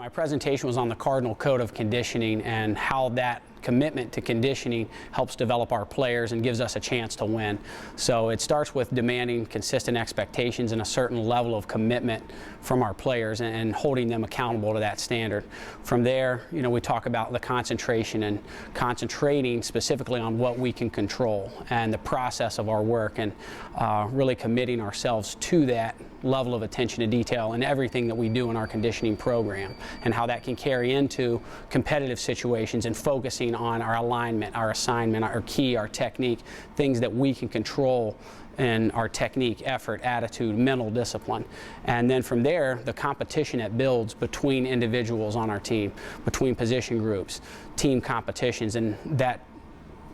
My presentation was on the cardinal code of conditioning and how that commitment to conditioning helps develop our players and gives us a chance to win. So it starts with demanding consistent expectations and a certain level of commitment from our players and holding them accountable to that standard. From there, we talk about the concentration and concentrating specifically on what we can control and the process of our work, and really committing ourselves to that level of attention to detail in everything that we do in our conditioning program, and how that can carry into competitive situations and focusing on our alignment, our assignment, our key, our technique, things that we can control in our technique, effort, attitude, mental discipline. And then from there, the competition that builds between individuals on our team, between position groups, team competitions, and that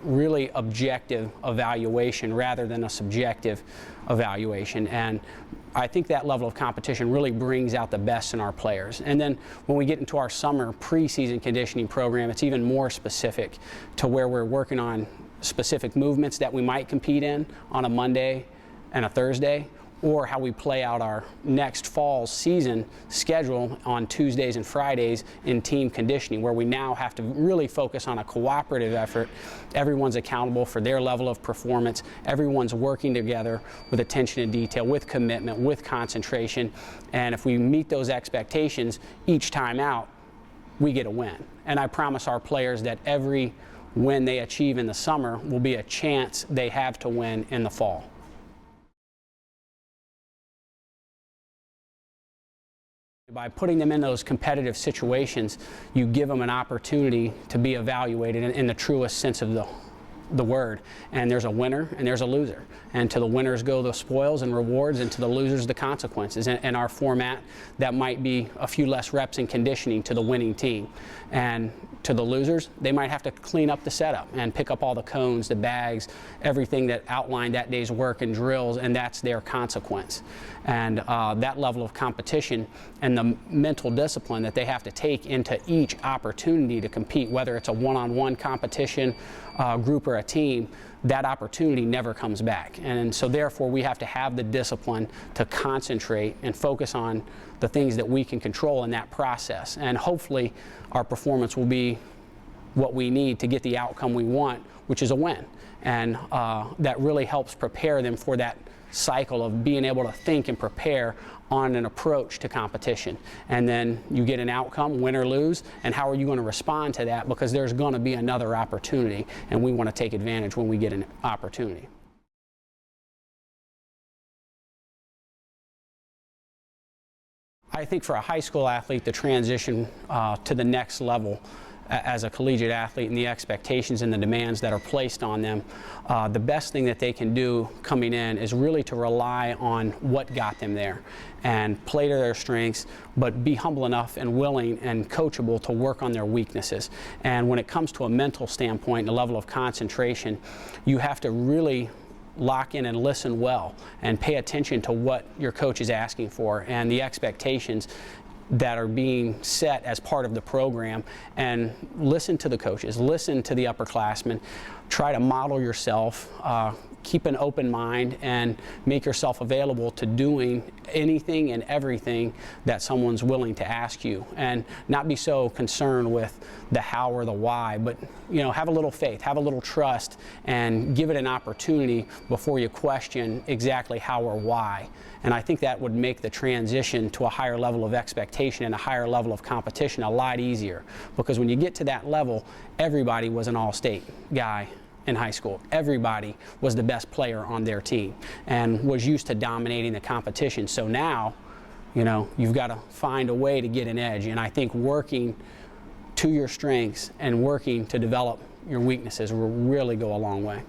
really objective evaluation rather than a subjective evaluation. And I think that level of competition really brings out the best in our players. And then when we get into our summer preseason conditioning program, it's even more specific to where we're working on specific movements that we might compete in on a Monday and a Thursday, or how we play out our next fall season schedule on Tuesdays and Fridays in team conditioning, where we now have to really focus on a cooperative effort. Everyone's accountable for their level of performance. Everyone's working together with attention to detail, with commitment, with concentration. And if we meet those expectations each time out, we get a win. And I promise our players that every win they achieve in the summer will be a chance they have to win in the fall. By putting them in those competitive situations, you give them an opportunity to be evaluated in the truest sense of the word. And there's a winner and there's a loser. And to the winners go the spoils and rewards, and to the losers the consequences. In our format, that might be a few less reps in conditioning to the winning team. And to the losers, they might have to clean up the setup and pick up all the cones, the bags, everything that outlined that day's work and drills, and that's their consequence. And that level of competition and the mental discipline that they have to take into each opportunity to compete, whether it's a one-on-one competition, group or a team, that opportunity never comes back. And so therefore we have to have the discipline to concentrate and focus on the things that we can control in that process. And hopefully our performance will be what we need to get the outcome we want, which is a win. And that really helps prepare them for that cycle of being able to think and prepare on an approach to competition. And then you get an outcome, win or lose, and how are you going to respond to that, because there's going to be another opportunity, and we want to take advantage when we get an opportunity. I think for a high school athlete, the transition to the next level as a collegiate athlete and the expectations and the demands that are placed on them, the best thing that they can do coming in is really to rely on what got them there and play to their strengths, but be humble enough and willing and coachable to work on their weaknesses. And when it comes to a mental standpoint and a level of concentration, you have to really lock in and listen well and pay attention to what your coach is asking for and the expectations that are being set as part of the program, and listen to the coaches, listen to the upperclassmen, try to model yourself, keep an open mind, and make yourself available to doing anything and everything that someone's willing to ask you, and not be so concerned with the how or the why, but have a little faith, have a little trust, and give it an opportunity before you question exactly how or why. And I think that would make the transition to a higher level of expectation and a higher level of competition a lot easier, because when you get to that level, everybody was an all-state guy in high school. Everybody was the best player on their team and was used to dominating the competition. So now, you've got to find a way to get an edge. And I think working to your strengths and working to develop your weaknesses will really go a long way.